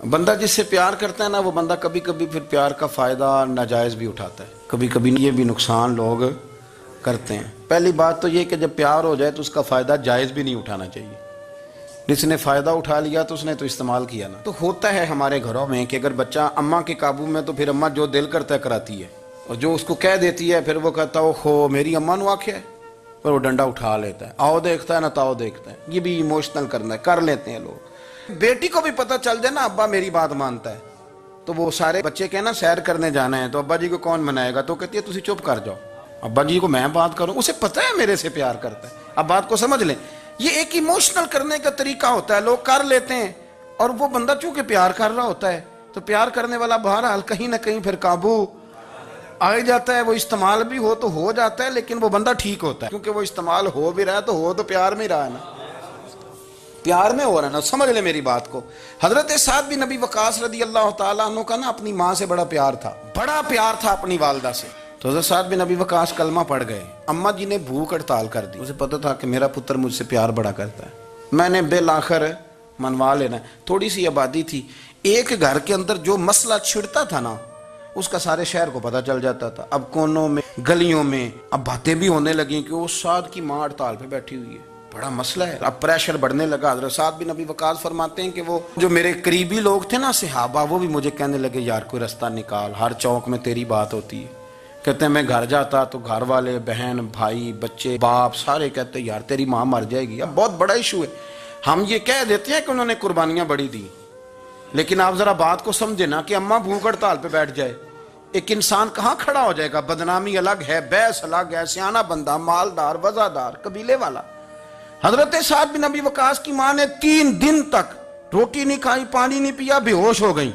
بندہ جس سے پیار کرتا ہے نا، وہ بندہ کبھی کبھی پھر پیار کا فائدہ ناجائز بھی اٹھاتا ہے، کبھی کبھی یہ بھی نقصان لوگ کرتے ہیں۔ پہلی بات تو یہ کہ جب پیار ہو جائے تو اس کا فائدہ جائز بھی نہیں اٹھانا چاہیے۔ جس نے فائدہ اٹھا لیا تو اس نے تو استعمال کیا نا۔ تو ہوتا ہے ہمارے گھروں میں کہ اگر بچہ اماں کے قابو میں تو پھر اماں جو دل کرتا ہے کراتی ہے، اور جو اس کو کہہ دیتی ہے پھر وہ کہتا ہے خو میری اماں نو آکھیا ہے، پر وہ ڈنڈا اٹھا لیتا ہے، آؤ دیکھتا ہے نہ تاؤ دیکھتا ہے۔ یہ بھی ایموشنل کرنا ہے، کر لیتے ہیں لوگ۔ بیٹی کو بھی پتہ چل جائے نا ابا میری بات مانتا ہے، تو وہ سارے بچے کہنا نا سیر کرنے جانا ہے تو ابا جی کو کون منائے گا، تو کہتی ہے تسی چپ کر جاؤ، ابا جی کو میں بات کروں، اسے پتہ ہے میرے سے پیار کرتا ہے۔ اب بات کو سمجھ لیں، یہ ایک ایموشنل کرنے کا طریقہ ہوتا ہے، لوگ کر لیتے ہیں، اور وہ بندہ چونکہ پیار کر رہا ہوتا ہے تو پیار کرنے والا بہرحال کہیں نہ کہیں پھر قابو آ جاتا ہے۔ وہ استعمال بھی ہو تو ہو جاتا ہے، لیکن وہ بندہ ٹھیک ہوتا ہے، کیونکہ وہ استعمال ہو بھی رہا ہے تو ہو تو پیار میں ہی رہا ہے نا، پیار میں ہو رہا ہے نا۔ سمجھ لیں میری بات کو۔ حضرت سعد بن ابی وقاص رضی اللہ تعالیٰ عنہ کا نا اپنی ماں سے بڑا پیار تھا، بڑا پیار تھا اپنی والدہ سے۔ تو حضرت سعد بن ابی وقاص کلمہ پڑھ گئے، اماں جی نے بھوک ہڑتال کر دی، اسے پتہ تھا کہ میرا پتر مجھ سے پیار بڑا کرتا ہے، میں نے بالآخر منوا لینا ہے۔ تھوڑی سی آبادی تھی، ایک گھر کے اندر جو مسئلہ چھڑتا تھا نا اس کا سارے شہر کو پتہ چل جاتا تھا۔ اب کونوں میں گلیوں میں اب باتیں بھی ہونے لگیں کہ وہ سعد کی ماں ہڑتال پہ بیٹھی ہوئی ہے، بڑا مسئلہ ہے۔ اب پریشر بڑھنے لگا۔ حضرت سعد بن ابی وقاص فرماتے ہیں کہ وہ جو میرے قریبی لوگ تھے نا صحابہ، وہ بھی مجھے کہنے لگے یار کوئی رستہ نکال، ہر چوک میں تیری بات ہوتی ہے۔ کہتے ہیں میں گھر جاتا تو گھر والے، بہن، بھائی، بچے، باپ سارے کہتے ہیں یار تیری ماں مر جائے گی۔ اب بہت بڑا ایشو ہے، ہم یہ کہہ دیتے ہیں کہ انہوں نے قربانیاں بڑی دی، لیکن آپ ذرا بات کو سمجھے نا کہ اماں بھوک ہڑتال پہ بیٹھ جائے، ایک انسان کہاں کھڑا ہو جائے گا؟ بدنامی الگ ہے، بحث الگ ہے، سیانہ بندہ، مالدار، وزادار، قبیلے والا۔ حضرت سعد بن ابی وقاص کی ماں نے 3 دن تک روٹی نہیں کھائی، پانی نہیں پیا، بے ہوش ہو گئی۔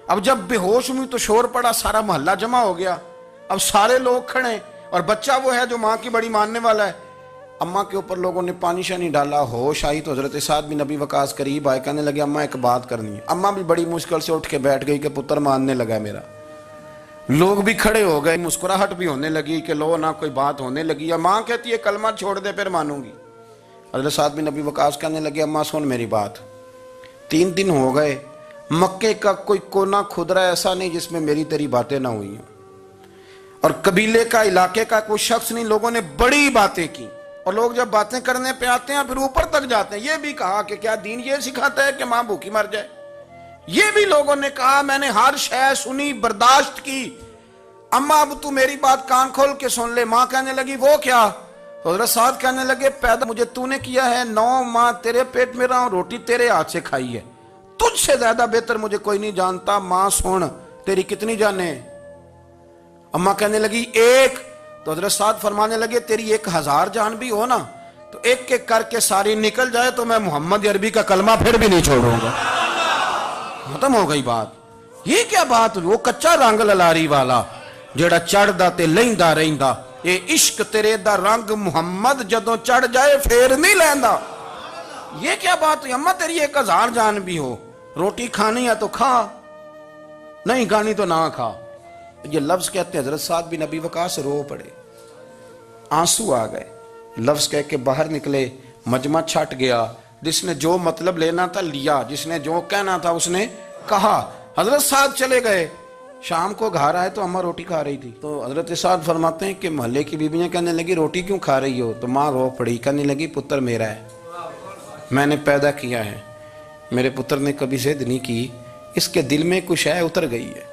اب جب بے ہوش ہوئی تو شور پڑا، سارا محلہ جمع ہو گیا، اب سارے لوگ کھڑے، اور بچہ وہ ہے جو ماں کی بڑی ماننے والا ہے۔ اماں کے اوپر لوگوں نے پانی شانی ڈالا، ہوش آئی تو حضرت سعد بن ابی وقاص قریب آئے، کہنے لگے اماں ایک بات کرنی ہے۔ اماں بھی بڑی مشکل سے اٹھ کے بیٹھ گئی کہ پتر ماننے لگا ہے میرا۔ لوگ بھی کھڑے ہو گئے، مسکراہٹ بھی ہونے لگی کہ لو نہ کوئی بات ہونے لگی۔ ماں کہتی ہے کلمہ چھوڑ دے پھر مانوں گی۔ حضرت سعد بن ابی وقاص کہنے لگے اماں سن میری بات، 3 دن ہو گئے، مکے کا کوئی کونا کھدرا ایسا نہیں جس میں میری تیری باتیں نہ ہوئی ہیں، اور قبیلے کا، علاقے کا کوئی شخص نہیں، لوگوں نے بڑی باتیں کی۔ اور لوگ جب باتیں کرنے پہ آتے ہیں پھر اوپر تک جاتے ہیں۔ یہ بھی کہا کہ کیا دین یہ سکھاتا ہے کہ ماں بھوکی مر جائے؟ یہ بھی لوگوں نے کہا میں نے ہر شے سنی، برداشت کی، اماں اب تو میری بات کان کھول کے سن لے۔ ماں کہنے لگی وہ کیا؟ حضرت سعد کہنے لگے پیدا مجھے تو نے کیا ہے، 9 ماہ تیرے پیٹ میں رہا ہوں، روٹی تیرے ہاتھ سے کھائی ہے، تجھ سے زیادہ بہتر مجھے کوئی نہیں جانتا۔ ماں سن تیری کتنی جانیں؟ اماں کہنے لگی 1۔ تو حضرت سعد فرمانے لگے تیری 1000 جان بھی ہو نا تو ایک ایک کر کے ساری نکل جائے تو میں محمد عربی کا کلمہ پھر بھی نہیں چھوڑوں گا۔ ختم ہو گئی بات۔ یہ کیا بات؟ وہ کچا رنگ للاری والا جڑا چڑھدا تے لیندا رہندا، اے عشق تیرے دا رنگ محمد جدوں چڑھ جائے پھر نہیں لیندا۔ یہ کیا بات ہوئی؟ اماں تیری 1000 جان بھی ہو، روٹی کھانی ہے تو کھا، نہیں کھانی تو نہ کھا۔ یہ لفظ کہتے ہیں حضرت سعد بن ابی وقاص رو پڑے، آنسو آ گئے، لفظ کہہ کے باہر نکلے، مجمع چھٹ گیا، جس نے جو مطلب لینا تھا لیا، جس نے جو کہنا تھا اس نے کہا۔ حضرت سعد چلے گئے، شام کو گھر آئے تو اماں روٹی کھا رہی تھی۔ تو حضرت سعد فرماتے ہیں کہ محلے کی بیویاں کہنے لگی روٹی کیوں کھا رہی ہو؟ تو ماں رو پڑی، کہنے لگی پتر میرا ہے، میں نے پیدا کیا ہے، میرے پتر نے کبھی ضد نہیں کی، اس کے دل میں کچھ ہے اتر گئی ہے،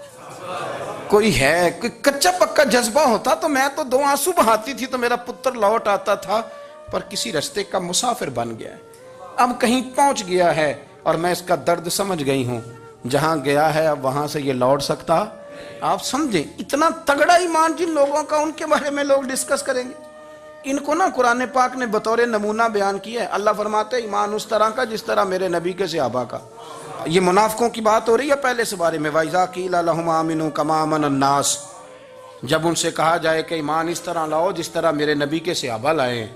کوئی ہے، کوئی کچا پکا جذبہ ہوتا تو میں تو 2 آنسو بہاتی تھی تو میرا پتر لوٹ آتا تھا، پر کسی رستے کا مسافر بن گیا ہے، اب کہیں پہنچ گیا ہے اور میں اس کا درد سمجھ گئی ہوں، جہاں گیا ہے اب وہاں سے یہ لوٹ سکتا۔ آپ سمجھیں اتنا تگڑا ایمان جن لوگوں کا، ان کے بارے میں لوگ ڈسکس کریں گے۔ ان کو نا قرآن پاک نے بطور نمونہ بیان کیا ہے۔ اللہ فرماتے ہیں ایمان اس طرح کا جس طرح میرے نبی کے صحابہ کا۔ یہ منافقوں کی بات ہو رہی ہے پہلے سے بارے میں، وَإِذَا قِيلَ لَهُمْ آمِنُوا كَمَا آمَنَ النَّاسُ، جب ان سے کہا جائے کہ ایمان اس طرح لاؤ جس طرح میرے نبی کے صحابہ لائے ہیں،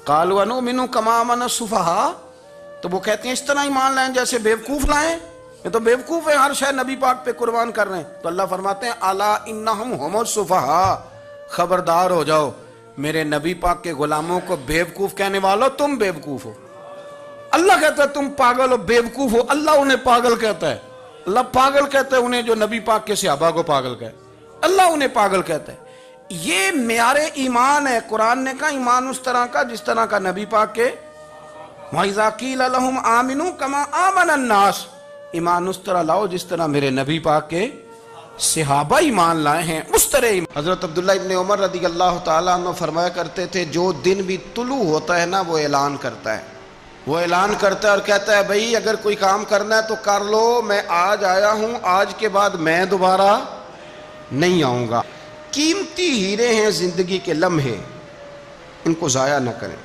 قَالُوا أَنُؤْمِنُ كَمَا آمَنَ السُّفَهَاءُ، تو وہ کہتے ہیں اس طرح ایمان لائیں جیسے بیوقوف لائیں، یہ تو بیوقوف ہے، ہر شے نبی پاک پہ قربان کر رہے ہیں۔ تو اللہ فرماتے ہیں الا انہم هم السفہاء، خبردار ہو جاؤ، میرے نبی پاک کے غلاموں کو بیوقوف کہنے والو تم بیوقوف ہو۔ اللہ کہتا ہے تم پاگل ہو، بیوقوف ہو، اللہ انہیں پاگل کہتا ہے، اللہ پاگل کہتا ہے انہیں جو نبی پاک کے صحابہ کو پاگل کہتا ہے، اللہ انہیں پاگل کہتا ہے۔ یہ معیار ایمان ہے۔ قرآن نے کہا ایمان اس طرح کا جس طرح کا نبی پاک کے وَإِذَا قِيلَ لَهُمْ آمِنُوا كَمَا آمَنَ النَّاسُ، ایمان اس طرح لاؤ جس طرح میرے نبی پاک کے صحابہ ایمان لائے ہیں، اس طرح ایمان۔ حضرت عبداللہ ابن عمر رضی اللہ تعالیٰ عنہ فرمایا کرتے تھے جو دن بھی طلوع ہوتا ہے نا وہ اعلان کرتا ہے، وہ اعلان کرتا ہے اور کہتا ہے بھئی اگر کوئی کام کرنا ہے تو کر لو، میں آج آیا ہوں، آج کے بعد میں دوبارہ نہیں آؤں گا۔ قیمتی ہیرے ہیں زندگی کے لمحے، ان کو ضائع نہ کریں۔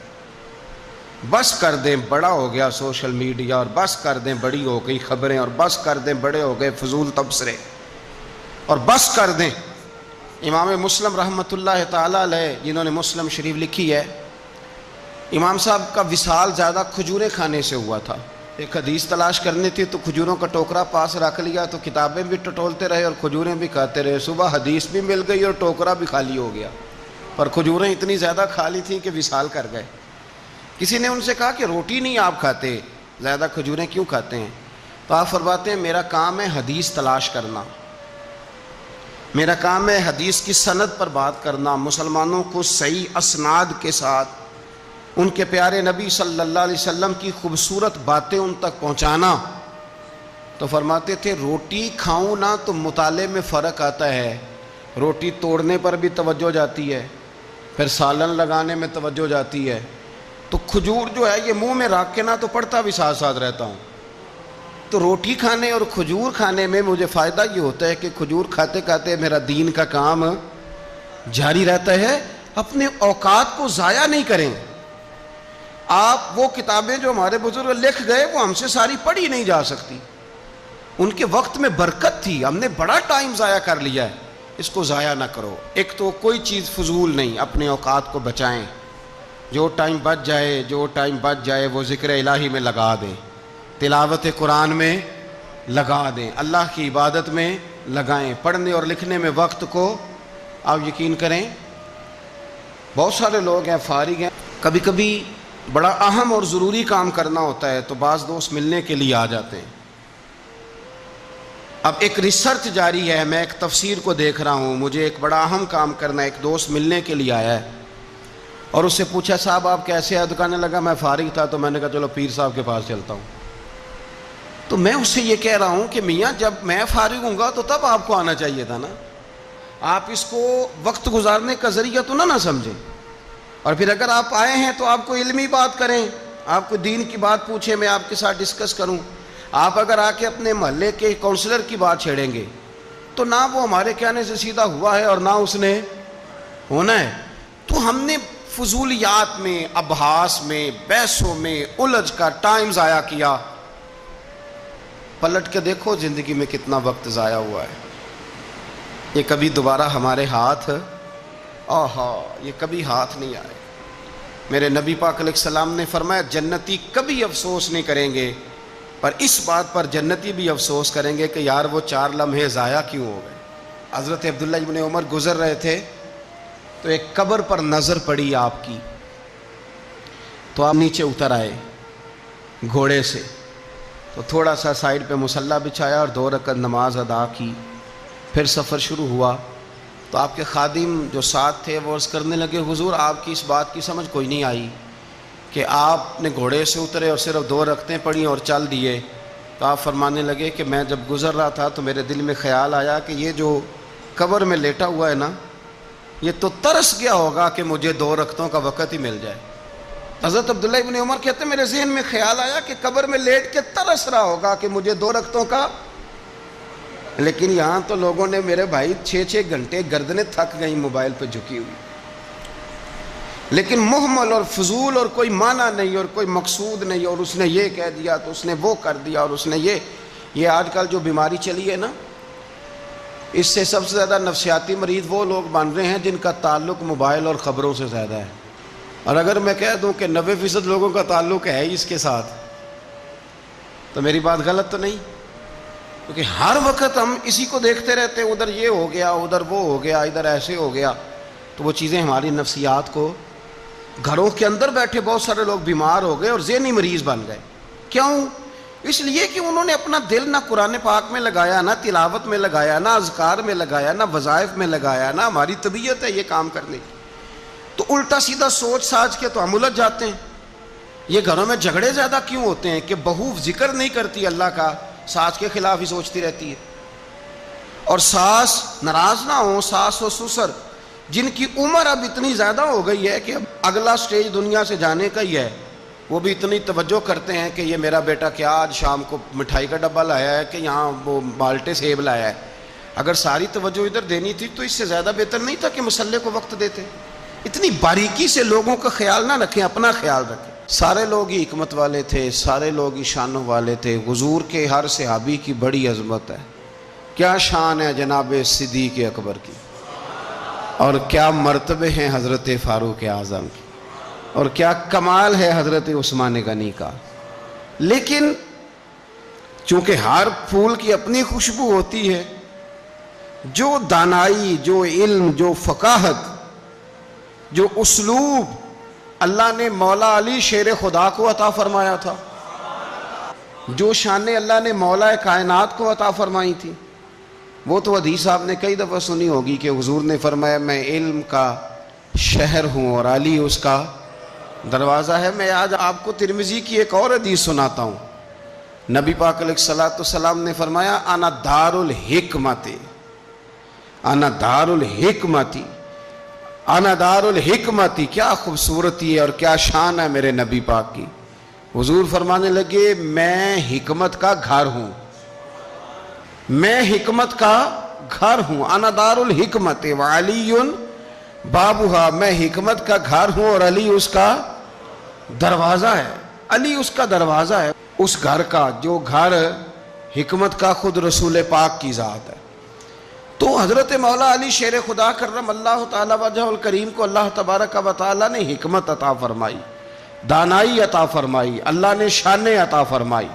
بس کر دیں بڑا ہو گیا سوشل میڈیا، اور بس کر دیں بڑی ہو گئی خبریں، اور بس کر دیں بڑے ہو گئے فضول تبصرے، اور بس کر دیں۔ امام مسلم رحمۃ اللہ تعالی علیہ جنہوں نے مسلم شریف لکھی ہے، امام صاحب کا وصال زیادہ کھجوریں کھانے سے ہوا تھا۔ ایک حدیث تلاش کرنی تھی تو کھجوروں کا ٹوکرا پاس رکھ لیا، تو کتابیں بھی ٹٹولتے رہے اور کھجوریں بھی کھاتے رہے۔ صبح حدیث بھی مل گئی اور ٹوکرا بھی خالی ہو گیا، پر کھجوریں اتنی زیادہ کھا لی تھیں کہ وصال کر گئے۔ کسی نے ان سے کہا کہ روٹی نہیں آپ کھاتے، زیادہ کھجوریں کیوں کھاتے ہیں؟ تو آپ فرماتے ہیں میرا کام ہے حدیث تلاش کرنا، میرا کام ہے حدیث کی سند پر بات کرنا، مسلمانوں کو صحیح اسناد کے ساتھ ان کے پیارے نبی صلی اللہ علیہ وسلم کی خوبصورت باتیں ان تک پہنچانا۔ تو فرماتے تھے روٹی کھاؤں نہ تو مطالعے میں فرق آتا ہے، روٹی توڑنے پر بھی توجہ جاتی ہے، پھر سالن لگانے میں توجہ جاتی ہے، تو کھجور جو ہے یہ منہ میں رکھ کے نہ تو پڑھتا بھی ساتھ ساتھ رہتا ہوں۔ تو روٹی کھانے اور کھجور کھانے میں مجھے فائدہ یہ ہوتا ہے کہ کھجور کھاتے کھاتے میرا دین کا کام جاری رہتا ہے۔ اپنے اوقات کو ضائع نہیں کریں۔ آپ وہ کتابیں جو ہمارے بزرگ لکھ گئے وہ ہم سے ساری پڑھی نہیں جا سکتی، ان کے وقت میں برکت تھی، ہم نے بڑا ٹائم ضائع کر لیا ہے، اس کو ضائع نہ کرو۔ ایک تو کوئی چیز فضول نہیں، اپنے اوقات کو بچائیں، جو ٹائم بچ جائے وہ ذکر الہی میں لگا دیں، تلاوت قرآن میں لگا دیں، اللہ کی عبادت میں لگائیں، پڑھنے اور لکھنے میں وقت کو آپ یقین کریں۔ بہت سارے لوگ ہیں فارغ ہیں، کبھی کبھی بڑا اہم اور ضروری کام کرنا ہوتا ہے تو بعض دوست ملنے کے لیے آ جاتے ہیں۔ اب ایک ریسرچ جاری ہے، میں ایک تفسیر کو دیکھ رہا ہوں، مجھے ایک بڑا اہم کام کرنا ہے، ایک دوست ملنے کے لیے آیا ہے اور اس سے پوچھا صاحب آپ کیسے ہیں؟ تو کہنے لگا میں فارغ تھا، تو میں نے کہا چلو پیر صاحب کے پاس چلتا ہوں۔ تو میں اس سے یہ کہہ رہا ہوں کہ میاں جب میں فارغ ہوں گا تو تب آپ کو آنا چاہیے تھا نا، آپ اس کو وقت گزارنے کا ذریعہ تو نہ سمجھیں، اور پھر اگر آپ آئے ہیں تو آپ کو علمی بات کریں، آپ کو دین کی بات پوچھیں، میں آپ کے ساتھ ڈسکس کروں۔ آپ اگر آ کے اپنے محلے کے کونسلر کی بات چھیڑیں گے تو نہ وہ ہمارے کہنے سے سیدھا ہوا ہے اور نہ اس نے ہونا ہے۔ تو ہم نے فضولیات میں، ابحاث میں، بحثوں میں الجھ کا ٹائم ضائع کیا۔ پلٹ کے دیکھو زندگی میں کتنا وقت ضائع ہوا ہے، یہ کبھی دوبارہ ہمارے ہاتھ یہ کبھی ہاتھ نہیں آئے۔ میرے نبی پاک علیہ السلام نے فرمایا جنتی کبھی افسوس نہیں کریں گے، پر اس بات پر جنتی بھی افسوس کریں گے کہ یار وہ 4 لمحے ضائع کیوں ہو گئے۔ حضرت عبداللہ ابن عمر گزر رہے تھے تو ایک قبر پر نظر پڑی آپ کی، تو آپ نیچے اتر آئے گھوڑے سے، تو تھوڑا سا سائیڈ پہ مصلی بچھایا اور 2 رکعت نماز ادا کی، پھر سفر شروع ہوا۔ تو آپ کے خادم جو ساتھ تھے وہ عرض کرنے لگے حضور آپ کی اس بات کی سمجھ کوئی نہیں آئی کہ آپ نے گھوڑے سے اترے اور صرف 2 رکعتیں پڑھی اور چل دیے۔ تو آپ فرمانے لگے کہ میں جب گزر رہا تھا تو میرے دل میں خیال آیا کہ یہ جو قبر میں لیٹا ہوا ہے نا، یہ تو ترس گیا ہوگا کہ مجھے 2 رکعتوں کا وقت ہی مل جائے۔ حضرت عبداللہ ابن عمر کہتے ہیں میرے ذہن میں خیال آیا کہ قبر میں لیٹ کے ترس رہا ہوگا کہ مجھے 2 رکعتوں کا، لیکن یہاں تو لوگوں نے میرے بھائی 6 گھنٹے گردنیں تھک گئیں موبائل پہ جھکی ہوئی، لیکن محمل اور فضول اور کوئی معنی نہیں اور کوئی مقصود نہیں، اور اس نے یہ کہہ دیا تو اس نے وہ کر دیا، اور اس نے یہ آج کل جو بیماری چلی ہے نا، اس سے سب سے زیادہ نفسیاتی مریض وہ لوگ بن رہے ہیں جن کا تعلق موبائل اور خبروں سے زیادہ ہے۔ اور اگر میں کہہ دوں کہ 90% لوگوں کا تعلق ہے اس کے ساتھ تو میری بات غلط تو نہیں؟ کیونکہ ہر وقت ہم اسی کو دیکھتے رہتے ہیں، ادھر یہ ہو گیا، ادھر وہ ہو گیا، ادھر ایسے ہو گیا، تو وہ چیزیں ہماری نفسیات کو، گھروں کے اندر بیٹھے بہت سارے لوگ بیمار ہو گئے اور ذہنی مریض بن گئے۔ کیوں؟ اس لیے کہ انہوں نے اپنا دل نہ قرآن پاک میں لگایا، نہ تلاوت میں لگایا، نہ اذکار میں لگایا، نہ وظائف میں لگایا، نہ ہماری طبیعت ہے یہ کام کرنے کی، تو الٹا سیدھا سوچ ساچ کے تو ہم الجھ جاتے ہیں۔ یہ گھروں میں جھگڑے زیادہ کیوں ہوتے ہیں کہ بہو ذکر نہیں کرتی اللہ کا، ساس کے خلاف ہی سوچتی رہتی ہے، اور ساس ناراض نہ ہو، ساس و سسر جن کی عمر اب اتنی زیادہ ہو گئی ہے کہ اب اگلا سٹیج دنیا سے جانے کا ہی ہے، وہ بھی اتنی توجہ کرتے ہیں کہ یہ میرا بیٹا کیا آج شام کو مٹھائی کا ڈبہ لایا ہے کہ یہاں وہ بالٹے سیب لایا ہے۔ اگر ساری توجہ ادھر دینی تھی تو اس سے زیادہ بہتر نہیں تھا کہ مسئلے کو وقت دیتے؟ اتنی باریکی سے لوگوں کا خیال نہ رکھیں، اپنا خیال رکھیں۔ سارے لوگ ہی حکمت والے تھے، سارے لوگ ہی شانوں والے تھے، حضور کے ہر صحابی کی بڑی عظمت ہے۔ کیا شان ہے جناب صدیق اکبر کی، اور کیا مرتبے ہیں حضرت فاروق اعظم کی، اور کیا کمال ہے حضرت عثمان غنی کا۔ لیکن چونکہ ہر پھول کی اپنی خوشبو ہوتی ہے، جو دانائی، جو علم، جو فقاہت، جو اسلوب اللہ نے مولا علی شیر خدا کو عطا فرمایا تھا، جو شانیں اللہ نے مولا کائنات کو عطا فرمائی تھی، وہ تو حدیث آپ نے کئی دفعہ سنی ہوگی کہ حضور نے فرمایا میں علم کا شہر ہوں اور علی اس کا دروازہ ہے۔ میں آج آپ کو ترمذی کی ایک اور حدیث سناتا ہوں۔ نبی پاک علیہ الصلوۃ والسلام نے فرمایا انا دار الحکمت، انا دار الحکمت، انا دار الحکمت۔ کیا خوبصورتی ہے اور کیا شان ہے میرے نبی پاک کی۔ حضور فرمانے لگے میں حکمت کا گھر ہوں، میں حکمت کا گھر ہوں، انا دار الحکمت وعلی بابھا، میں حکمت کا گھر ہوں اور علی اس کا دروازہ ہے، علی اس کا دروازہ ہے، اس گھر کا جو گھر حکمت کا خود رسول پاک کی ذات ہے۔ تو حضرت مولا علی شیر خدا کرم اللہ تعالی وجہ الکریم کو اللہ تبارک و تعالی نے حکمت عطا فرمائی، دانائی عطا فرمائی، اللہ نے شانیں عطا فرمائی،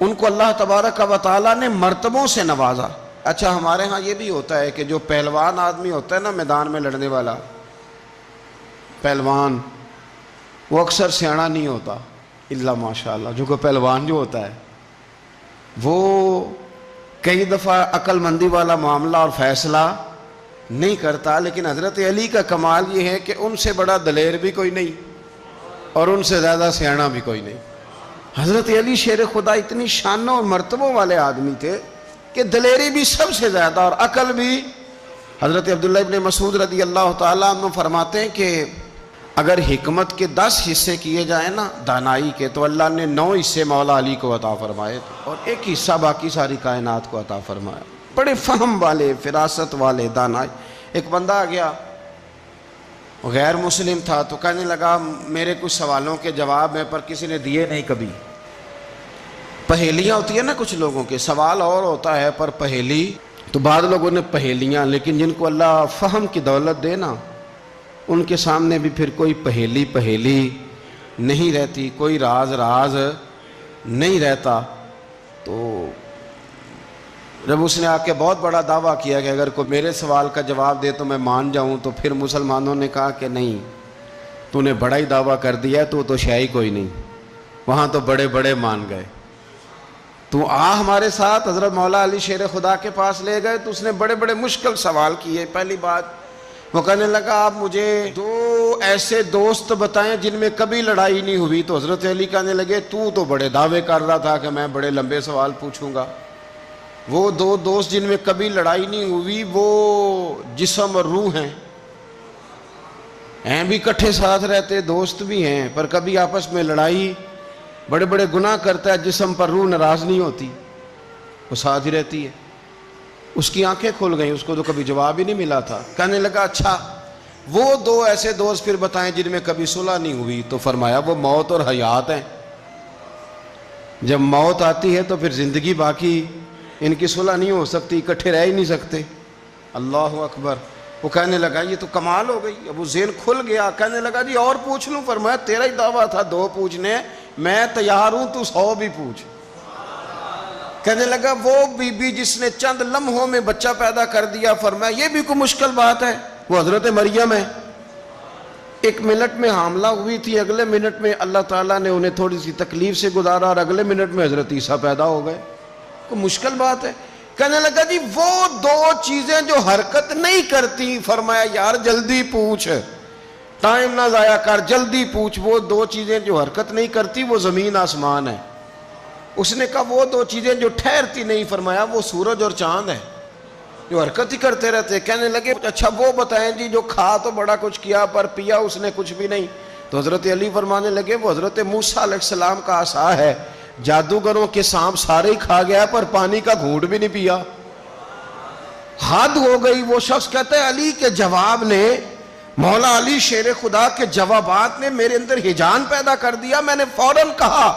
ان کو اللہ تبارک و تعالی نے مرتبوں سے نوازا۔ اچھا ہمارے ہاں یہ بھی ہوتا ہے کہ جو پہلوان آدمی ہوتا ہے نا میدان میں لڑنے والا پہلوان، وہ اکثر سیاںا نہیں ہوتا الا ماشاءاللہ۔ جو کہ پہلوان جو ہوتا ہے وہ کئی دفعہ عقل مندی والا معاملہ اور فیصلہ نہیں کرتا، لیکن حضرت علی کا کمال یہ ہے کہ ان سے بڑا دلیر بھی کوئی نہیں اور ان سے زیادہ سیاںا بھی کوئی نہیں۔ حضرت علی شیر خدا اتنی شانوں اور مرتبوں والے آدمی تھے کہ دلیری بھی سب سے زیادہ اور عقل بھی۔ حضرت عبداللہ ابن مسعود رضی اللہ تعالیٰ عنہ فرماتے ہیں کہ اگر حکمت کے 10 حصے کیے جائیں نا دانائی کے، تو اللہ نے 9 حصے مولا علی کو عطا فرمائے اور ایک حصہ باقی ساری کائنات کو عطا فرمایا۔ بڑے فہم والے، فراست والے، دانائی۔ ایک بندہ آ گیا، غیر مسلم تھا، تو کہنے لگا میرے کچھ سوالوں کے جواب ہیں پر کسی نے دیے نہیں کبھی۔ پہیلیاں ہوتی ہیں نا کچھ لوگوں کے، سوال اور ہوتا ہے پر پہیلی، تو بعض لوگوں نے پہیلیاں، لیکن جن کو اللہ فہم کی دولت دے نا ان کے سامنے بھی پھر کوئی پہیلی نہیں رہتی، کوئی راز نہیں رہتا۔ تو جب اس نے آ کے بہت بڑا دعویٰ کیا کہ اگر کوئی میرے سوال کا جواب دے تو میں مان جاؤں، تو پھر مسلمانوں نے کہا کہ نہیں، تو نے بڑا ہی دعویٰ کر دیا ہے، تو شے کوئی نہیں، وہاں تو بڑے مان گئے، تو ہمارے ساتھ۔ حضرت مولا علی شیر خدا کے پاس لے گئے تو اس نے بڑے مشکل سوال کیے۔ پہلی بات وہ کہنے لگا آپ مجھے 2 ایسے دوست بتائیں جن میں کبھی لڑائی نہیں ہوئی۔ تو حضرت علی کہنے لگے تو بڑے دعوے کر رہا تھا کہ میں بڑے لمبے سوال پوچھوں گا۔ وہ 2 دوست جن میں کبھی لڑائی نہیں ہوئی وہ جسم اور روح ہیں بھی اکٹھے ساتھ رہتے، دوست بھی ہیں، پر کبھی آپس میں لڑائی، بڑے گناہ کرتا ہے جسم پر، روح ناراض نہیں ہوتی، وہ ساتھ ہی رہتی ہے۔ اس کی آنکھیں کھل گئیں، اس کو تو کبھی جواب ہی نہیں ملا تھا۔ کہنے لگا اچھا وہ 2 ایسے دوست پھر بتائیں جن میں کبھی صلح نہیں ہوئی۔ تو فرمایا وہ موت اور حیات ہیں، جب موت آتی ہے تو پھر زندگی باقی، ان کی صلح نہیں ہو سکتی، اکٹھے رہ ہی نہیں سکتے۔ اللہ اکبر۔ وہ کہنے لگا یہ تو کمال ہو گئی، اب وہ ذہن کھل گیا۔ کہنے لگا جی اور پوچھ لوں؟ فرمایا تیرا ہی دعویٰ تھا 2 پوچھنے، میں تیار ہوں، تو 100 بھی پوچھ۔ کہنے لگا وہ بی بی جس نے چند لمحوں میں بچہ پیدا کر دیا، فرمایا یہ بھی کوئی مشکل بات ہے؟ وہ حضرت مریم ہے، ایک منٹ میں حاملہ ہوئی تھی، اگلے منٹ میں اللہ تعالیٰ نے انہیں تھوڑی سی تکلیف سے گزارا اور اگلے منٹ میں حضرت عیسیٰ پیدا ہو گئے. کوئی مشکل بات ہے؟ کہنے لگا جی وہ دو چیزیں جو حرکت نہیں کرتی، فرمایا یار جلدی پوچھ، ٹائم نہ ضائع کر، جلدی پوچھ. وہ دو چیزیں جو حرکت نہیں کرتی وہ زمین آسمان ہے. اس نے کہا وہ دو چیزیں جو ٹھہرتی نہیں، فرمایا وہ سورج اور چاند ہے جو حرکت ہی کرتے رہتے. کہنے لگے اچھا وہ بتائیں جی جو کھا تو بڑا کچھ کیا پر پیا اس نے کچھ بھی نہیں. تو حضرت علی فرمانے لگے وہ حضرت موسیٰ علیہ السلام کا عصا ہے، جادوگروں کے سانپ سارے ہی کھا گیا پر پانی کا گھونٹ بھی نہیں پیا. حد ہو گئی. وہ شخص کہتا ہے علی کے جواب نے، مولا علی شیر خدا کے جوابات نے میرے اندر ہیجان پیدا کر دیا. میں نے فوراً کہا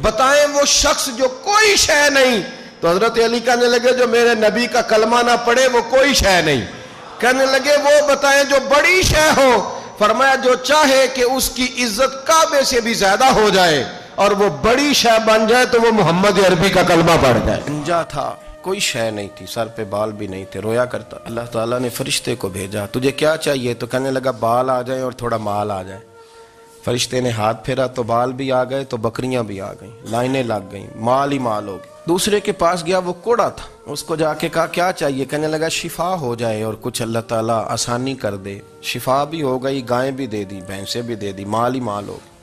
بتائیں وہ شخص جو کوئی شے نہیں. تو حضرت علی کہنے لگے جو میرے نبی کا کلمہ نہ پڑھے وہ کوئی شے نہیں. کہنے لگے وہ بتائیں جو بڑی شے ہو. فرمایا جو چاہے کہ اس کی عزت کعبے سے بھی زیادہ ہو جائے اور وہ بڑی شے بن جائے تو وہ محمد عربی کا کلمہ پڑھ جائے. گنجا تھا، کوئی شے نہیں تھی، سر پہ بال بھی نہیں تھے، رویا کرتا. اللہ تعالیٰ نے فرشتے کو بھیجا، تجھے کیا چاہیے؟ تو کہنے لگا بال آ جائیں اور تھوڑا مال آ جائے. فرشتے نے ہاتھ پھیرا تو بال بھی آ گئے تو بکریاں بھی آ گئیں، لائنیں لگ گئیں، مال ہی مال ہو گئے. دوسرے کے پاس گیا، وہ کوڑا تھا، اس کو جا کے کہا کیا چاہیے؟ کہنے لگا شفا ہو جائے اور کچھ اللہ تعالیٰ آسانی کر دے. شفا بھی ہو گئی، گائیں بھی دے دی، بھینسیں بھی دے دی، مال ہی مال ہو گئی.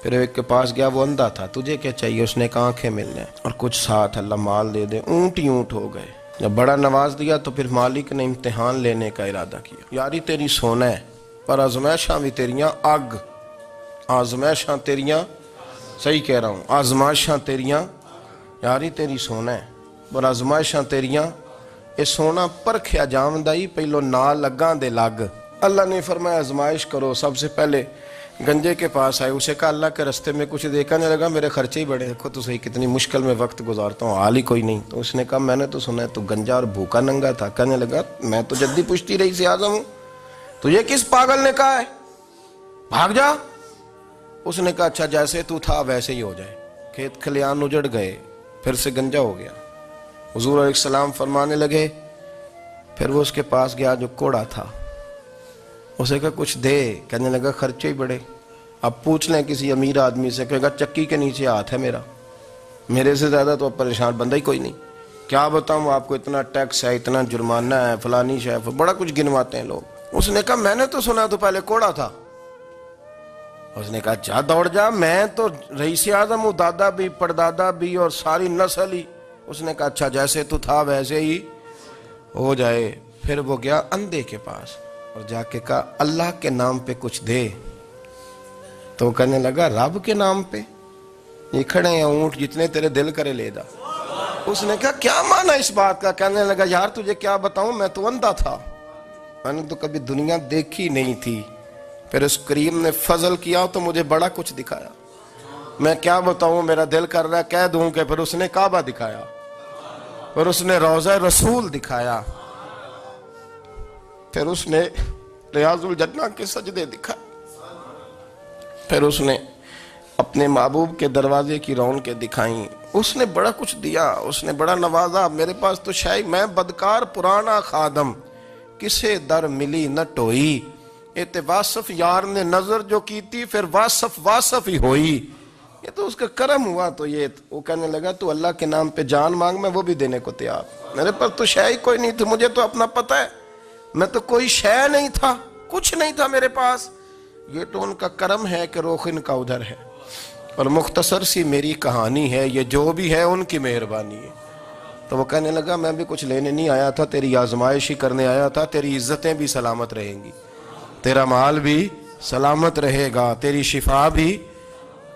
پھر ایک کے پاس گیا، وہ اندھا تھا، تجھے کیا چاہیے؟ اس نے کہا آنکھیں ملنے اور کچھ ساتھ اللہ مال دے دے. اونٹ ہی اونٹ ہو گئے. جب بڑا نواز دیا تو پھر مالک نے امتحان لینے کا ارادہ کیا. یاری تیری سونا ہے پر آزمائشاں بھی تیریاں اگ، آزمائشاں تیریاں، صحیح کہہ رہا ہوں، آزمائشاں تیریاں، یاری تیری سونا ہے پر آزمائشاں تیریاں. اے سونا پرکھیا جامدائی پہلو نال لگاں دے لگ. اللہ نے فرمایا آزمائش کرو. سب سے پہلے گنجے کے پاس آئے، اسے کہا اللہ کے رستے میں کچھ دیکھا نہیں لگا، میرے خرچے ہی بڑے، دیکھو تو صحیح کتنی مشکل میں وقت گزارتا ہوں، حال ہی کوئی نہیں. تو اس نے کہا میں نے تو سنا ہے تو گنجا اور بھوکا ننگا تھا. کہنے لگا میں تو جدی پشتی رئیس اعظم ہوں، تجھے کس پاگل نے کہا ہے بھاگ جا؟ اس نے کہا اچھا جیسے تو تھا ویسے ہی ہو جائے. کھیت کھلیان اجڑ گئے، پھر سے گنجا ہو گیا. حضور علیہ السلام فرمانے لگے، پھر وہ اس کے پاس گیا جو کوڑا تھا، اسے کہا کچھ دے. کہنے لگا خرچے ہی بڑے. اب پوچھ لیں کسی امیر آدمی سے، کہے گا چکی کے نیچے ہاتھ ہے میرا، میرے سے زیادہ تو اب پریشان بندہ ہی کوئی نہیں. کیا بتاؤں آپ کو، اتنا ٹیکس ہے، اتنا جرمانہ ہے، فلانی شے، بڑا کچھ گنواتے ہیں لوگ. اس نے کہا میں نے تو سنا تو پہلے کوڑا تھا. اس نے کہا جا دوڑ جا، میں تو رئیس اعظم ہوں، دادا بھی پردادا بھی اور ساری نسل ہی. اس نے کہا اچھا جیسے تو تھا ویسے ہی ہو جائے. پھر وہ گیا اندھے کے پاس اور جا کے کہا اللہ کے نام پہ کچھ دے. تو کہنے لگا رب کے نام پہ؟ یہ کھڑے ہیں اونٹ، جتنے تیرے دل کرے لے جا. اس نے کہا کیا معنی اس بات کا؟ کہنے لگا یار تجھے کیا بتاؤں، میں تو اندھا تھا، میں نے تو کبھی دنیا دیکھی نہیں تھی. پھر اس کریم نے فضل کیا تو مجھے بڑا کچھ دکھایا. میں کیا بتاؤں، میرا دل کر رہا ہے کہہ دوں کہ پھر اس نے کعبہ دکھایا، پھر اس نے روضہ رسول دکھایا، پھر اس نے ریاض الجنہ کے سجدے دکھائے، پھر اس نے اپنے محبوب کے دروازے کی رونقیں دکھائیں. اس نے بڑا کچھ دیا، اس نے بڑا نوازا. میرے پاس تو شاید میں بدکار پرانا خادم، کسے در ملی نہ ٹوئی. ایتے واصف یار نے نظر جو کی تھی پھر واصف ہی ہوئی. یہ تو اس کا کرم ہوا. تو یہ وہ کہنے لگا تو اللہ کے نام پہ جان مانگ، میں وہ بھی دینے کو تیار. میرے پاس تو شے ہی کوئی نہیں تھی، مجھے تو اپنا پتہ ہے، میں تو کوئی شے نہیں تھا، کچھ نہیں تھا میرے پاس. یہ تو ان کا کرم ہے کہ رخ ان کا ادھر ہے. اور مختصر سی میری کہانی ہے، یہ جو بھی ہے ان کی مہربانی ہے. تو وہ کہنے لگا میں بھی کچھ لینے نہیں آیا تھا، تیری آزمائش ہی کرنے آیا تھا. تیری عزتیں بھی سلامت رہیں گی، تیرا مال بھی سلامت رہے گا، تیری شفا بھی.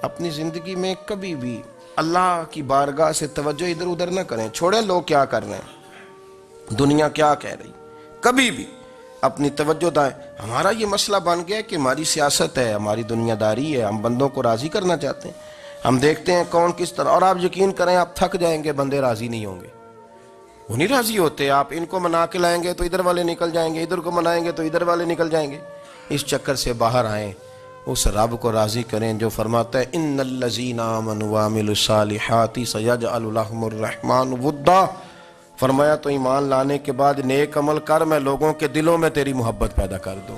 اپنی زندگی میں کبھی بھی اللہ کی بارگاہ سے توجہ ادھر ادھر نہ کریں. چھوڑیں لوگ کیا کر رہے ہیں، دنیا کیا کہہ رہی، کبھی بھی اپنی توجہ دائیں. ہمارا یہ مسئلہ بن گیا کہ ہماری سیاست ہے، ہماری دنیا داری ہے، ہم بندوں کو راضی کرنا چاہتے ہیں. ہم دیکھتے ہیں کون کس طرح، اور آپ یقین کریں آپ تھک جائیں گے، بندے راضی نہیں ہوں گے، وہ نہیں راضی ہوتے. آپ ان کو منا کے لائیں گے تو ادھر والے نکل جائیں گے، ادھر کو منائیں گے تو ادھر والے نکل جائیں گے. اس چکر سے باہر آئیں، اس رب کو راضی کریں جو فرماتا ہے ان الذین آمنوا وعملوا الصالحات سیجعل لهم الرحمن ودا. فرمایا تو ایمان لانے کے بعد نیک عمل کر، میں لوگوں کے دلوں میں تیری محبت پیدا کر دوں.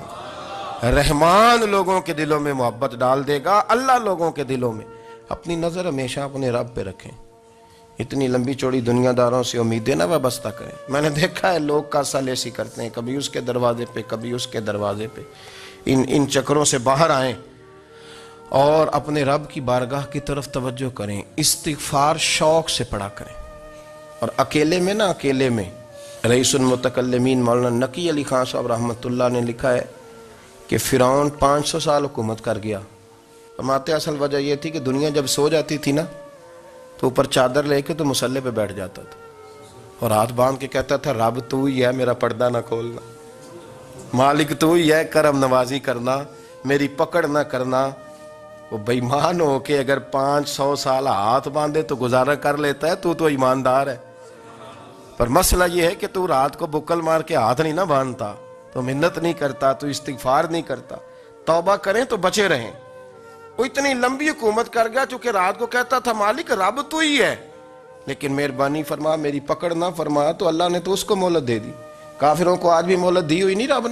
رحمان لوگوں کے دلوں میں محبت ڈال دے گا، اللہ لوگوں کے دلوں میں۔ اپنی نظر ہمیشہ اپنے رب پہ رکھیں، اتنی لمبی چوڑی دنیا داروں سے امیدیں نہ وابستہ کریں۔ میں نے دیکھا ہے لوگ کاسا لیسی کرتے ہیں، کبھی اس کے دروازے پہ کبھی اس کے دروازے پہ۔ ان چکروں سے باہر آئیں اور اپنے رب کی بارگاہ کی طرف توجہ کریں، استغفار شوق سے پڑھا کریں۔ اور اکیلے میں نا، اکیلے میں رئیس المتکلمین مولانا نقی علی خان صاحب رحمۃ اللہ نے لکھا ہے کہ فرعون 500 سال حکومت کر گیا۔ فرماتے اصل وجہ یہ تھی کہ دنیا جب سو جاتی تھی نا تو اوپر چادر لے کے تو مسلح پہ بیٹھ جاتا تھا اور ہاتھ باندھ کے کہتا تھا رب تو ہی ہے، میرا پردہ نہ کھولنا، مالک تو ہی ہے، کرم نوازی کرنا، میری پکڑ نہ کرنا۔ وہ بے ایمان ہو کے اگر 500 سال ہاتھ باندھے تو گزارا کر لیتا ہے، تو ایماندار ہے۔ پر مسئلہ یہ ہے کہ تو رات کو بکل مار کے ہاتھ نہیں نہ باندھتا، تو منت نہیں کرتا، تو استغفار نہیں کرتا۔ توبہ کریں تو بچے رہیں۔ وہ اتنی لمبی حکومت کر گیا چونکہ رات کو کہتا تھا مالک رب تو ہی ہے، لیکن مہربانی فرما، میری پکڑ نہ فرما، تو اللہ نے تو اس کو مہلت دے دی۔ کافروں کو آج بھی مہلت دی ہوئی نہیں رب نے؟